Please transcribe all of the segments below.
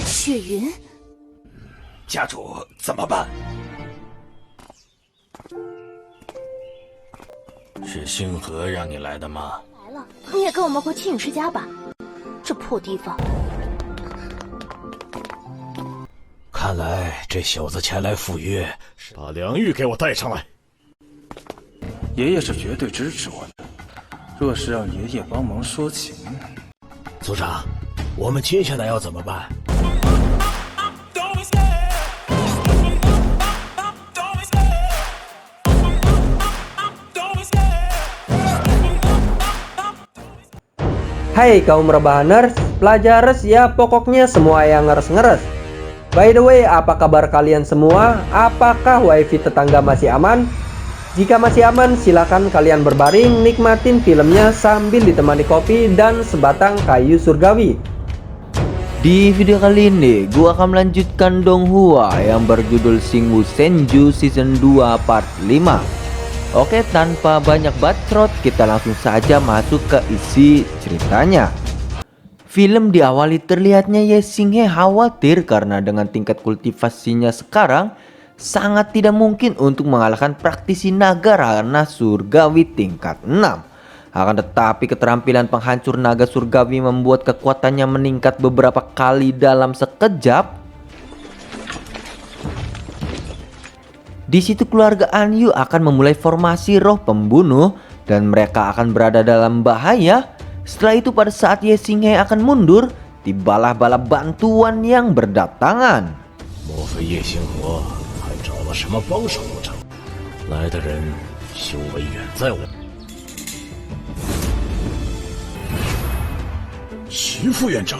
血云，家主怎么办？是星河让你来的吗？来了，你也跟我们回青羽世家吧。这破地方，看来这小子前来赴约，把梁玉给我带上来。爷爷是绝对支持我的。若是让爷爷帮忙说情，族长，我们接下来要怎么办？Hai kaum rebahaners, pelajares ya pokoknya semua yang ngeres-ngeres. By the way, apa kabar kalian semua? Apakah wifi tetangga masih aman? Jika masih aman, silakan kalian berbaring nikmatin filmnya sambil ditemani kopi dan sebatang kayu surgawi. Di video kali ini, gua akan melanjutkan Donghua yang berjudul Singwu Senju Season 2 Part 5. Oke, tanpa banyak bacot, kita langsung saja masuk ke isi ceritanya. Film diawali terlihatnya Ye Xinghe khawatir karena dengan tingkat kultivasinya sekarang sangat tidak mungkin untuk mengalahkan praktisi naga rana surgawi tingkat 6. Akan tetapi keterampilan penghancur naga surgawi membuat kekuatannya meningkat beberapa kali dalam sekejap. Di situ keluarga Anyu akan memulai formasi roh pembunuh dan mereka akan berada dalam bahaya. Setelah itu pada saat Ye Xinghe akan mundur, tibalah bala bantuan yang berdatangan. 莫非叶星河还找了什么帮手不成？来的人修为远在我。徐副院长，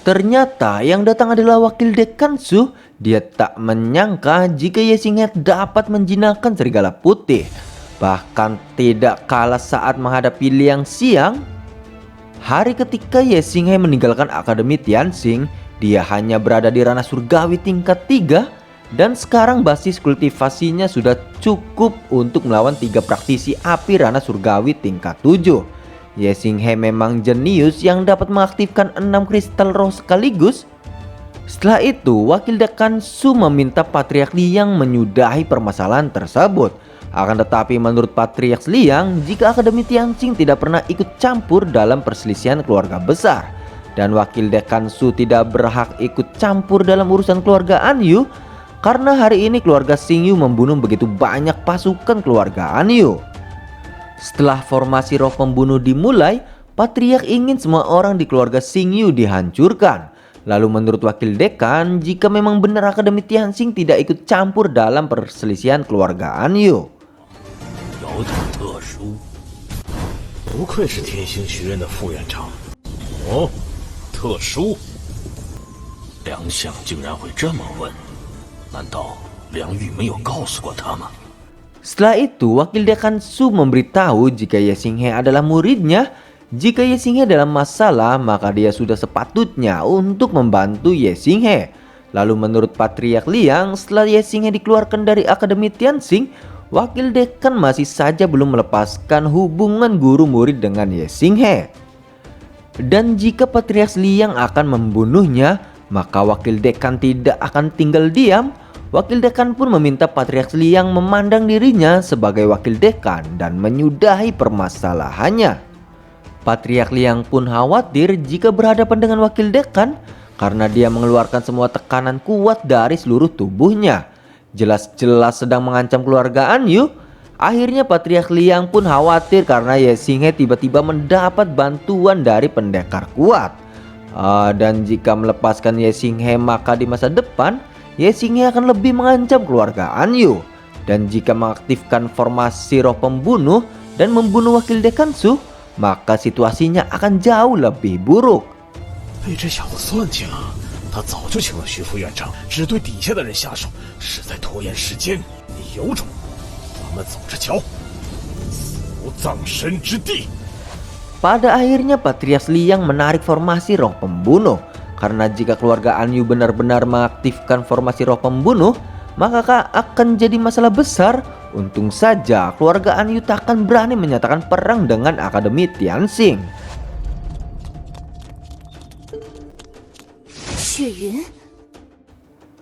Ternyata yang datang adalah wakil dekan Su. Dia tak menyangka jika Ye Xinghe dapat menjinakkan serigala putih. Bahkan tidak kalah saat menghadapi Liang Xiang. Hari ketika Ye Xinghe meninggalkan Akademi Tianxing, dia hanya berada di ranah surgawi tingkat 3. Dan sekarang basis kultivasinya sudah cukup untuk melawan 3 praktisi api ranah surgawi tingkat 7. Ye Xinghe memang jenius yang dapat mengaktifkan 6 kristal roh sekaligus. Setelah itu, wakil dekan Su meminta Patriark Liang menyudahi permasalahan tersebut. Akan tetapi menurut Patriark Liang, jika Akademi Tianxing tidak pernah ikut campur dalam perselisihan keluarga besar, dan wakil dekan Su tidak berhak ikut campur dalam urusan keluarga Anyu, karena hari ini keluarga Xingyu membunuh begitu banyak pasukan keluarga Anyu. Setelah formasi roh pembunuh dimulai, Patriark ingin semua orang di keluarga Xingyu dihancurkan. Lalu menurut wakil dekan, jika memang benar Akademi Tianxing tidak ikut campur dalam perselisihan keluarga Anyu. 有点特殊，不愧是天星学院的副院长。哦，特殊？梁相竟然会这么问？难道梁玉没有告诉过他吗？ Setelah itu, wakil dekan Su memberitahu jika Ye Xinghe adalah muridnya. Jika Ye Xinghe dalam masalah, maka dia sudah sepatutnya untuk membantu Ye Xinghe. Lalu menurut Patriark Liang, setelah Ye Xinghe dikeluarkan dari Akademi Tianxing, wakil dekan masih saja belum melepaskan hubungan guru murid dengan Ye Xinghe. Dan jika Patriark Liang akan membunuhnya, maka wakil dekan tidak akan tinggal diam. Wakil dekan pun meminta Patriark Liang memandang dirinya sebagai wakil dekan dan menyudahi permasalahannya. Patriark Liang pun khawatir jika berhadapan dengan wakil dekan karena dia mengeluarkan semua tekanan kuat dari seluruh tubuhnya. Jelas-jelas sedang mengancam keluarga Anyu. Akhirnya Patriark Liang pun khawatir karena Ye Xinghe tiba-tiba mendapat bantuan dari pendekar kuat. Dan jika melepaskan Ye Xinghe, maka di masa depan Ye Xinghe akan lebih mengancam keluarga Anyu. Dan jika mengaktifkan formasi roh pembunuh dan membunuh wakil dekan Su, maka situasinya akan jauh lebih buruk. 被这小子算计了，他早就请了徐副院长，只对底下的人下手，是在拖延时间。你有种，咱们走着瞧。死无葬身之地。 Pada akhirnya Patriark Liang menarik formasi roh pembunuh. Karena jika keluarga Anyu benar-benar mengaktifkan formasi roh pembunuh, maka akan jadi masalah besar. Untung saja keluarga Anyu tak akan berani menyatakan perang dengan Akademi Tianxing. 血云，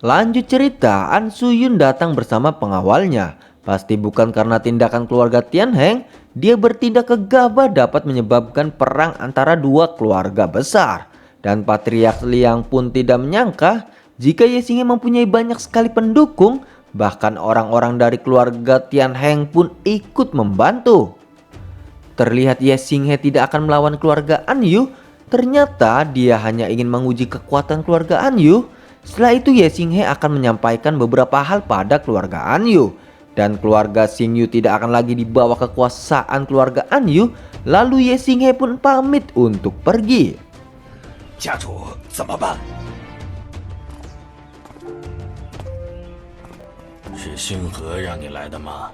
Lanjut cerita, An Suyun datang bersama pengawalnya. Pasti bukan karena tindakan keluarga Tian Heng. Dia bertindak gegabah dapat menyebabkan perang antara dua keluarga besar. Dan Patriark Liang pun tidak menyangka jika Ye Xinghe mempunyai banyak sekali pendukung. Bahkan orang-orang dari keluarga Tian Heng pun ikut membantu. Terlihat Ye Xinghe tidak akan melawan keluarga An Yu. Ternyata dia hanya ingin menguji kekuatan keluarga An Yu. Setelah itu Ye Xinghe akan menyampaikan beberapa hal pada keluarga An Yu. Dan keluarga Xing Yu tidak akan lagi di bawah kekuasaan keluarga An Yu. Lalu Ye Xinghe pun pamit untuk pergi. 家主怎么办？是星河让你来的吗？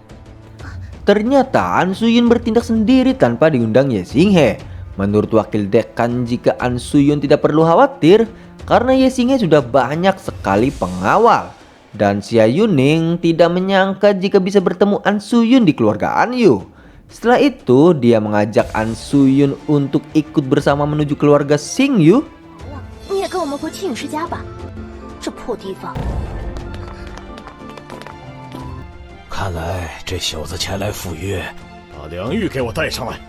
Ternyata An Suyun bertindak sendiri tanpa diundang Ye Xinghe. Menurut wakil dekan, jika An Suyun tidak perlu khawatir karena Ye Xinghe sudah banyak sekali pengawal. Dan Xia Yuning tidak menyangka jika bisa bertemu An Suyun di keluarga An Yu. Setelah itu dia mengajak An Suyun untuk ikut bersama menuju keluarga Xing Yu. 你也跟我们回青羽世家吧，这破地方。 看来这小子前来赴约，把梁玉给我带上来。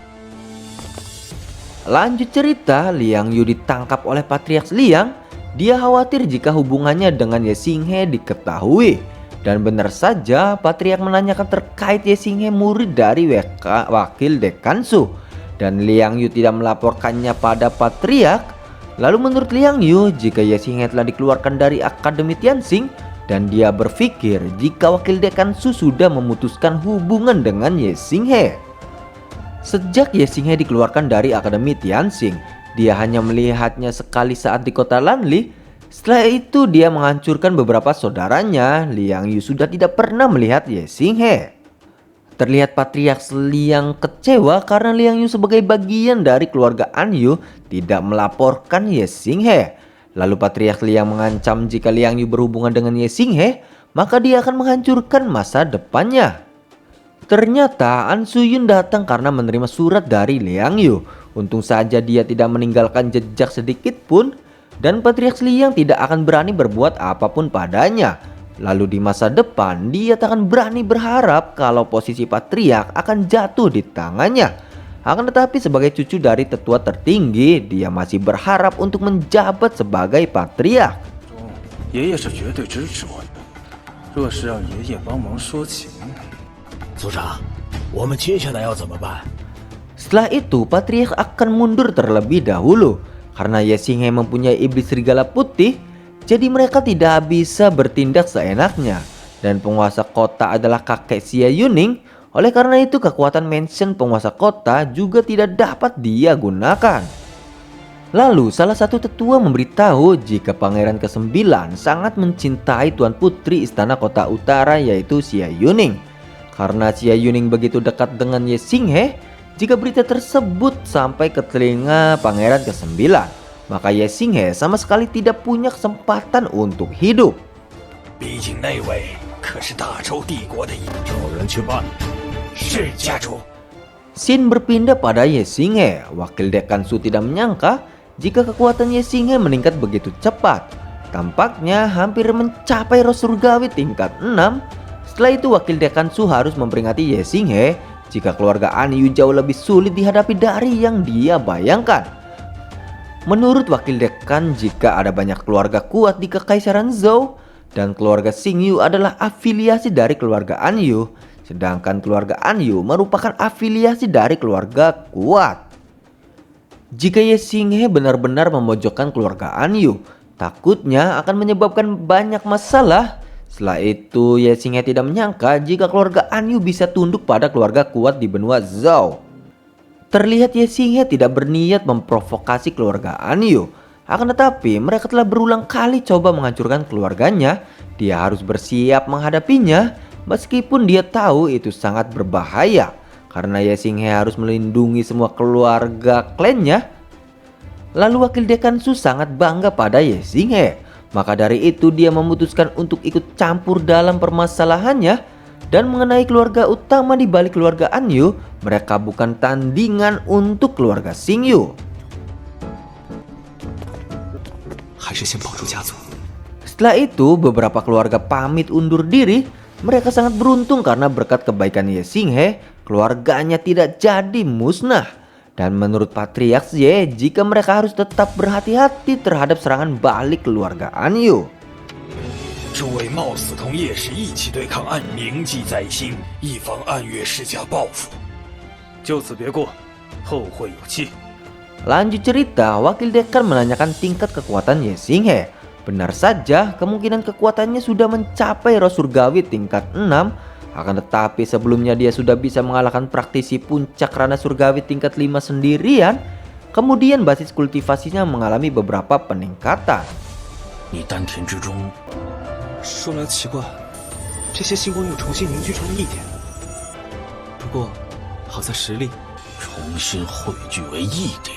Lanjut cerita, Liang Yu ditangkap oleh Patriark Liang. Dia khawatir jika hubungannya dengan Ye Xinghe diketahui. Dan benar saja Patriark menanyakan terkait Ye Xinghe murid dari wakil dekan Su. Dan Liang Yu tidak melaporkannya pada Patriark. Lalu menurut Liang Yu, jika Ye Xinghe telah dikeluarkan dari Akademi Tianxing, dan dia berpikir jika wakil dekan Su sudah memutuskan hubungan dengan Ye Xinghe. Sejak Ye Xinghe dikeluarkan dari Akademi Tianxing, dia hanya melihatnya sekali saat di kota Lanli. Setelah itu dia menghancurkan beberapa saudaranya. Liang Yu sudah tidak pernah melihat Ye Xinghe. Terlihat Patriark Liang kecewa karena Liang Yu sebagai bagian dari keluarga An Yu tidak melaporkan Ye Xinghe. Lalu Patriark Liang mengancam jika Liang Yu berhubungan dengan Ye Xinghe, maka dia akan menghancurkan masa depannya. Ternyata An Suyun datang karena menerima surat dari Liang Yu. Untung saja dia tidak meninggalkan jejak sedikit pun. Dan Patriark Liang tidak akan berani berbuat apapun padanya. Lalu di masa depan dia tak akan berani berharap kalau posisi Patriark akan jatuh di tangannya. Akan tetapi sebagai cucu dari tetua tertinggi, dia masih berharap untuk menjabat sebagai Patriark. 爷爷是绝对支持我的。若是让爷爷帮忙说情， 族长，我们接下来要怎么办？ Setelah itu Patriark akan mundur terlebih dahulu. Karena Ye Xinghe mempunyai iblis serigala putih, jadi mereka tidak bisa bertindak seenaknya. Dan penguasa kota adalah kakek Xia Yuning. Oleh karena itu kekuatan mansion penguasa kota juga tidak dapat dia gunakan. Lalu salah satu tetua memberitahu jika pangeran ke-9 sangat mencintai tuan putri istana kota utara, yaitu Xia Yuning. Karena Xia Yuning begitu dekat dengan Ye Xinghe, jika berita tersebut sampai ke telinga pangeran ke-9, maka Ye Xinghe sama sekali tidak punya kesempatan untuk hidup. 毕竟那位可是大周帝国的找人去办。是家主。 Xin berpindah pada Ye Xinghe. Wakil dekan Su tidak menyangka jika kekuatan Ye Xinghe meningkat begitu cepat. Tampaknya hampir mencapai roh surgawi tingkat 6. Setelah itu wakil dekan Su harus memperingati Ye Xinghe jika keluarga An Yu jauh lebih sulit dihadapi dari yang dia bayangkan. Menurut wakil dekan, jika ada banyak keluarga kuat di Kekaisaran Zhou, dan keluarga Xing Yu adalah afiliasi dari keluarga An Yu, sedangkan keluarga An Yu merupakan afiliasi dari keluarga kuat. Jika Ye Xinghe benar-benar memojokkan keluarga An Yu, takutnya akan menyebabkan banyak masalah. Setelah itu Ye Xinghe tidak menyangka jika keluarga An Yu bisa tunduk pada keluarga kuat di benua Zhou. Terlihat Ye Xinghe tidak berniat memprovokasi keluarga An Yu. Akan tetapi mereka telah berulang kali coba menghancurkan keluarganya. Dia harus bersiap menghadapinya meskipun dia tahu itu sangat berbahaya. Karena Ye Xinghe harus melindungi semua keluarga klannya. Lalu wakil dekan Su sangat bangga pada Ye Xinghe. Maka dari itu dia memutuskan untuk ikut campur dalam permasalahannya. Dan mengenai keluarga utama di balik keluarga An Yu, mereka bukan tandingan untuk keluarga Xing Yu. 是先保住家族。 Setelah itu, beberapa keluarga pamit undur diri. Mereka sangat beruntung karena berkat kebaikan Ye Xinghe, keluarganya tidak jadi musnah. Dan menurut Patriarch Ye, jika mereka harus tetap berhati-hati terhadap serangan balik keluarga Anyu. 诸位冒死同叶氏一起对抗暗，铭记在心，以防暗月世家报复。就此别过，后会有期。 Lanjut cerita, Wakil Dekan menanyakan tingkat kekuatan Ye Xinghe. Benar saja, kemungkinan kekuatannya sudah mencapai roh surgawi tingkat 6. Akan tetapi sebelumnya dia sudah bisa mengalahkan praktisi puncak rana surgawi tingkat 5 sendirian. Kemudian basis kultivasinya mengalami beberapa peningkatan. 你丹田之中 说来奇怪，这些星光又重新凝聚成了一点。不过，好在实力 重新汇聚为一点。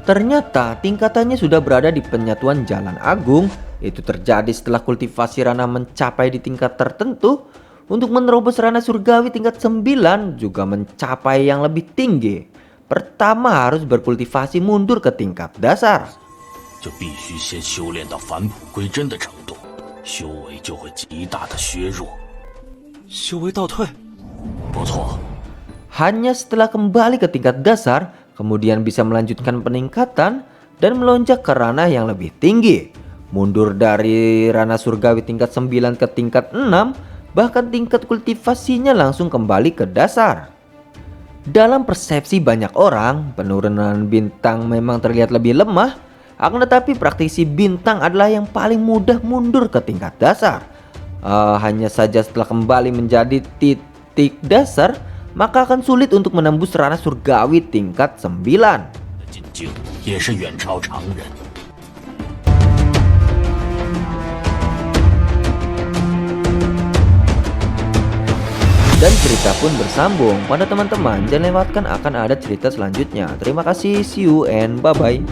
Ternyata tingkatannya sudah berada di penyatuan Jalan Agung. Itu terjadi setelah kultivasi rana mencapai di tingkat tertentu. Untuk menerobos rana surgawi tingkat 9 juga mencapai yang lebih tinggi. Pertama harus berkultivasi mundur ke tingkat dasar. 就必须先修炼到返璞归真的程度，修为就会极大的削弱。修为倒退。不错， Hanya setelah kembali ke tingkat dasar, kemudian bisa melanjutkan peningkatan dan melonjak ke ranah yang lebih tinggi. Mundur dari ranah surgawi tingkat 9 ke tingkat 6, bahkan tingkat kultivasinya langsung kembali ke dasar. Dalam persepsi banyak orang, penurunan bintang memang terlihat lebih lemah. Akan tetapi praktisi bintang adalah yang paling mudah mundur ke tingkat dasar. Hanya saja setelah kembali menjadi titik dasar, maka akan sulit untuk menembus ranah surgawi tingkat 9. 进境也是远超常人。 Dan cerita pun bersambung. Pada teman-teman, jangan lewatkan akan ada cerita selanjutnya. Terima kasih, see you and bye-bye.